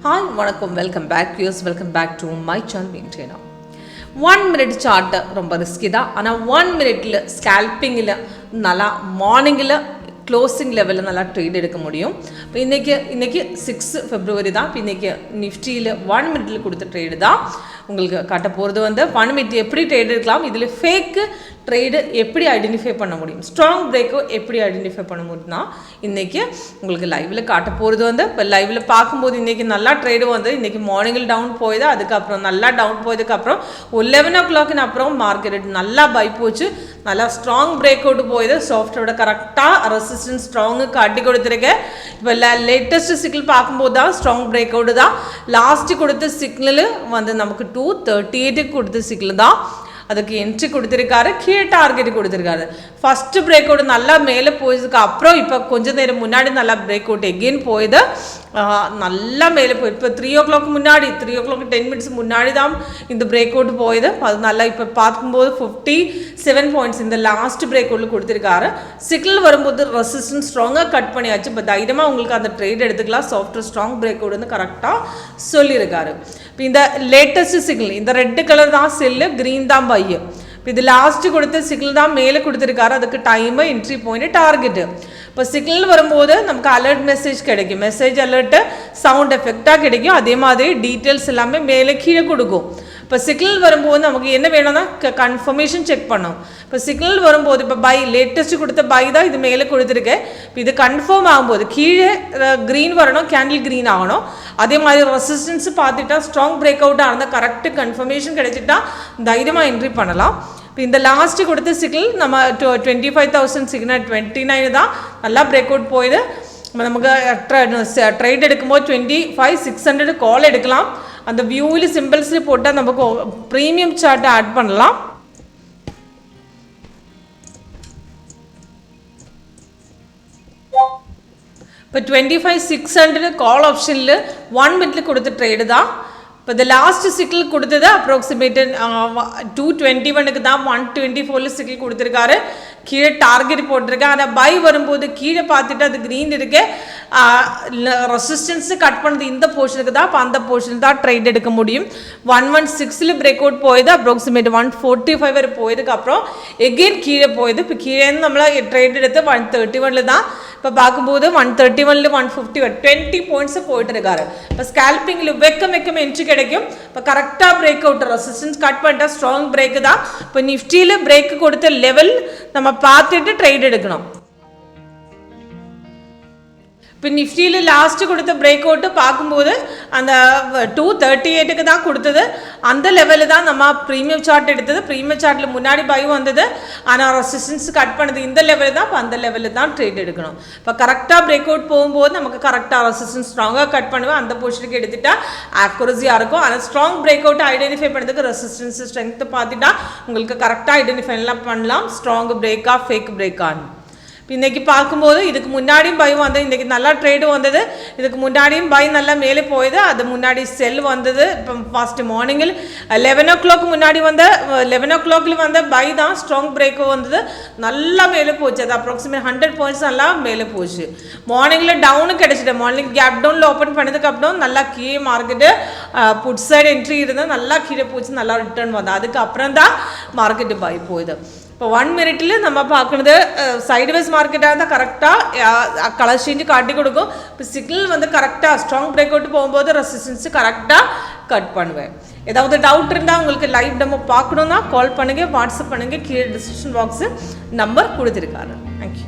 Hi, vanakkam, welcome back. Yes, welcome back to my channel WinTrader. 1 minute chart ரொம்ப risky தான். ஆனால் 1 minute ஸ்கேல்பிங்கில் நல்லா மார்னிங்கில் க்ளோசிங் லெவலில் நல்லா ட்ரேட் எடுக்க முடியும். இப்போ இன்றைக்கி 6 February தான். இப்போ இன்றைக்கி நிஃப்டியில் 1 minute கொடுத்த ட்ரேடு தான் உங்களுக்கு காட்ட போகிறது. 1 minute எப்படி ட்ரேட் எடுக்கலாம், இதில் ஃபேக்கு ட்ரேடு எப்படி ஐடென்டிஃபை பண்ண முடியும், ஸ்ட்ராங் பிரேக்கோ எப்படி ஐடென்டிஃபை பண்ண முடியும்னா இன்றைக்கி உங்களுக்கு லைவில் காட்ட போகிறது. இப்போ லைவில் பார்க்கும்போது இன்றைக்கி நல்லா ட்ரேடு இன்றைக்கி மார்னிங்கில் டவுன் போயுது, அதுக்கப்புறம் நல்லா டவுன் போயதுக்கப்புறம் 11 o'clock அப்புறம் மார்க்கெட் நல்லா பை போச்சு, நல்லா ஸ்ட்ராங் பிரேக் அவுட் போயுது. சாஃப்ட்வேரோட கரெக்டாக ரெசிஸ்டன்ஸ் ஸ்ட்ராங்கு காட்டி கொடுத்துருக்கேன். இப்போ லேட்டஸ்ட் சிக்னல் பார்க்கும்போது தான் ஸ்ட்ராங் பிரேக் அவுட் தான். லாஸ்ட்டு கொடுத்த சிக்னல் நமக்கு 238 கொடுத்த சிக்னல் தான். அதுக்கு என்ட்ரி கொடுத்துருக்காரு, கீழே டார்கெட் கொடுத்துருக்காரு. ஃபஸ்ட்டு பிரேக் அவுட் நல்லா மேலே போயதுக்கு அப்புறம் இப்போ கொஞ்சம் நேரம் முன்னாடி நல்லா பிரேக் அவுட் எகெயின் போயுது, நல்லா மேலே போய் இப்போ 3 o'clock முன்னாடி 3 o'clock 10 minutes முன்னாடி தான் இந்த பிரேக் அவுட் போயுது. அது நல்லா இப்போ பார்க்கும்போது 57 points இந்த லாஸ்ட் பிரேக் அவுட்டில் கொடுத்துருக்காரு. சிக்னல் வரும்போது ரெசிஸ்டன்ஸ் ஸ்ட்ராங்காக கட் பண்ணியாச்சு. இப்போ தைரியமாக உங்களுக்கு அந்த ட்ரேட் எடுத்துக்கலாம். சாஃப்ட்வேர் ஸ்ட்ராங் பிரேக் அவுட் கரெக்டாக சொல்லியிருக்காரு. இப்போ இந்த லேட்டஸ்ட் சிக்னல் இந்த ரெட் கலர் தான் செல்லு, க்ரீன் தான் பை. இப்போ இது லாஸ்ட்டு கொடுத்த சிக்னல் தான் மேலே கொடுத்துருக்காரு. அதுக்கு டைமு, என்ட்ரி பாயிண்ட், டார்கெட்டு. இப்போ சிக்னல் வரும்போது நமக்கு அலர்ட் மெசேஜ் கிடைக்கும், மெசேஜ் அலர்ட்டு சவுண்ட் எஃபெக்டாக கிடைக்கும். அதே மாதிரி டீட்டெயில்ஸ் எல்லாமே மேலே கீழே கொடுக்கும். இப்போ சிக்னல் வரும்போது நமக்கு என்ன வேணும்னா கன்ஃபர்மேஷன் செக் பண்ணோம். இப்போ சிக்னல் வரும்போது இப்போ பை லேட்டஸ்ட்டு கொடுத்த பை தான் இது மேலே கொடுத்துருக்கேன். இப்போ இது கன்ஃபார்ம் ஆகும்போது கீழே க்ரீன் வரணும், கேண்டில் க்ரீன் ஆகணும். அதே மாதிரி ரெசிஸ்டன்ஸ் பார்த்துட்டா ஸ்ட்ராங் பிரேக் அவுட்டாக இருந்தால் கரெக்டு கன்ஃபர்மேஷன் கிடைச்சிட்டா தைரியமாக என்ட்ரி பண்ணலாம். இப்போ இந்த லாஸ்ட்டு கொடுத்த சிக்னல் நம்ம 25,629 தான் நல்லா பிரேக் அவுட் போயிடு. நமக்கு ட்ரேட் எடுக்கும்போது 25,600 கால் எடுக்கலாம். அந்த வியூவில் சிம்பிள்ஸில் போட்டால் நமக்கு ப்ரீமியம் சார்ட்டை ஆட் பண்ணலாம். இப்போ 25,600 கால் ஆப்ஷனில் 1 minute கொடுத்த ட்ரேடு தான். இப்போ இந்த லாஸ்ட் சிக்கிள் கொடுத்தது அப்ராக்சிமேட்டட் 221 தான். 124 சிக்கிள் கொடுத்துருக்காரு, கீழே டார்கெட் போட்டிருக்கேன். ஆனால் பை வரும்போது கீழே பார்த்துட்டு அது க்ரீன் இருக்கு, ரெசிஸ்டன்ஸு கட் பண்ணது இந்த போர்ஷனுக்கு தான். இப்போ அந்த போர்ஷன் தான் ட்ரேட் எடுக்க முடியும். 116 பிரேக் அவுட் போயுது, அப்ராக்சிமேட் 145 வரை போயதுக்கு அப்புறம் எகெயின் கீழே போயுது. இப்போ கீழே நம்மள ட்ரேட் எடுத்து 131 தான். இப்போ பார்க்கும்போது 131 150 20 points போயிட்டு இருக்காரு. இப்போ ஸ்கேல்பிங்கில் வெக்கம் என்ட்ரி கிடைக்கும். இப்போ கரெக்டாக பிரேக் அவுட் ரெசிஸ்டன்ஸ் கட் பண்ணிட்டா ஸ்ட்ராங் பிரேக்கு தான். இப்போ நிஃப்டியில் பிரேக் கொடுத்த லெவல் நம்ம பார்த்துட்டு ட்ரேட் எடுக்கணும். இப்போ நிஃப்டியில் லாஸ்ட்டு கொடுத்த பிரேக் அவுட்டு பார்க்கும்போது அந்த 238 தான் கொடுத்தது. அந்த லெவலில் தான் நம்ம ப்ரீமியம் சார்ட் எடுத்தது. ப்ரீமியம் சார்ட்டில் முன்னாடி பை வந்தது, ஆனால் ரெசிஸ்டன்ஸ் கட் பண்ணது இந்த லெவலில் தான். இப்போ அந்த லெவலில் தான் ட்ரேட் எடுக்கணும். இப்போ கரெக்டாக பிரேக் அவுட் போகும்போது நமக்கு கரெக்டாக ரெசிஸ்டன்ஸ் ஸ்ட்ராங்காக கட் பண்ணுவேன், அந்த பொசிஷனுக்கு எடுத்துட்டா ஆக்குரஸியாக இருக்கும். ஆனால் ஸ்ட்ராங் பிரேக் அவுட் ஐடென்டிஃபை பண்ணுறதுக்கு ரெசிஸ்டன்ஸ் ஸ்ட்ரென்த்து பார்த்துட்டா உங்களுக்கு கரெக்டாக ஐடென்டிஃபை எல்லாம் பண்ணலாம். ஸ்ட்ராங் பிரேக்காக ஃபேக் பிரேக்கான்னு இன்றைக்கி பார்க்கும்போது இதுக்கு முன்னாடியும் பை வந்தது, இன்றைக்கி நல்லா ட்ரேடு வந்தது. இதுக்கு முன்னாடியும் பை நல்லா மேலே போயுது, அது முன்னாடி செல் வந்தது. இப்போ ஃபஸ்ட்டு மார்னிங்கில் 11 o'clock முன்னாடி 11 o'clock வந்த பை தான் ஸ்ட்ராங் பிரேக்கு வந்தது, நல்லா மேலே போச்சு. அது அப்ராக்சிமேட் 100 points நல்லா மேலே போச்சு. மார்னிங்கில் டவுனு கிடச்சிட்டு மார்னிங் கேப் டவுனில் ஓப்பன் பண்ணதுக்கு அப்புறம் நல்லா கீழே மார்க்கெட்டு புட் சைடு என்ட்ரி இருந்தால் நல்லா கீழே போச்சு, நல்லா ரிட்டர்ன் வந்தது. அதுக்கப்புறம் தான் மார்க்கெட்டு பை போகுது. இப்போ 1 minute நம்ம பார்க்குறது சைடுவேஸ் மார்க்கெட்டாக இருந்தால் கரெக்டாக கலர் சேஞ்சு காட்டி கொடுக்கும். இப்போ சிக்னல் கரெக்டாக ஸ்ட்ராங் பிரேக் அவுட் போகும்போது ரெசிஸ்டன்ஸு கரெக்டாக கட் பண்ணுவேன். ஏதாவது டவுட் இருந்தால் உங்களுக்கு லைவ் டெமோ பார்க்கணுன்னா கால் பண்ணுங்கள், வாட்ஸ்அப் பண்ணுங்கள். கீழே டிஸ்கிரிப்ஷன் பாக்ஸு நம்பர் கொடுத்துருக்காரு. தேங்க்யூ.